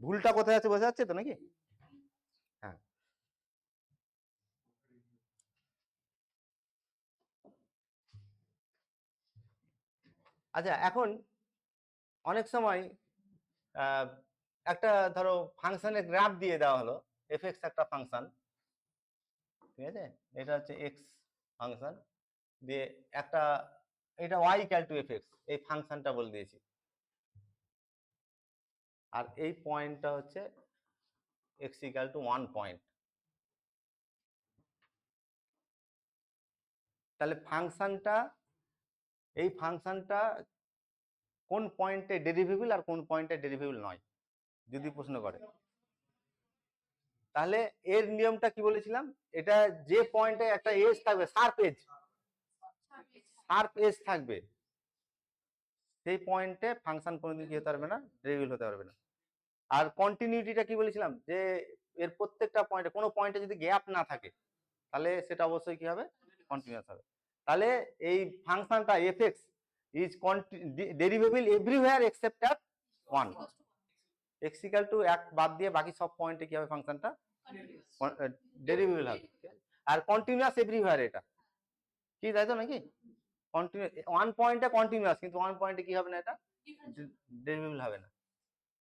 ভুলটা কোথায় আছে বোঝা যাচ্ছে তো নাকি? হ্যাঁ, আচ্ছা এখন অনেক সময় একটা ধরো ফাংশনের গ্রাফ দিয়ে দেওয়া হলো, এফ এক্স একটা ফাংশন, ঠিক আছে, এটা হচ্ছে এক্স ফাংশন, দিয়ে একটা এটা y equal to f x এই ফাংশনটা বলে দিয়েছি, আর এই পয়েন্টটা হচ্ছে এক্স ইকুয়াল টু 1 পয়েন্ট। তাহলে এই ফাংশনটা কোন পয়েন্টে ডেরিভেবল আর কোন পয়েন্টে ডেরিভেবল নয় যদি প্রশ্ন করে, তাহলে এর নিয়মটা কি বলেছিলাম, এটা যে পয়েন্টে একটা এজ থাকবে, শার্প এজ থাকবে, সেই পয়েন্টে ফাংশন কোনোদিন কি হতে পারবে না, ডেরিভেবল হতে পারবে না। আর কন্টিনিউটিটা কি বলেছিলাম, যে এর প্রত্যেকটা পয়েন্টে, কোনো পয়েন্টে যদি গ্যাপ না থাকে তাহলে সেটা অবশ্যই কি হবে, কন্টিনিউয়াস হবে। তাহলে এই ফাংশনটা f x is derivable everywhere except at 1, x equal to 1 বাদ দিয়ে বাকি সব পয়েন্টে কি হবে, ফাংশনটা ডেরিভেবল হবে। আর কন্টিনিউয়াস এভরিওয়্যার, এটা কি তাই তো নাকি? কন্টিনিউ 1 পয়েন্টে কন্টিনিউয়াস, কিন্তু 1 পয়েন্টে কি হবে না, এটা ডেরিভেবল হবে না।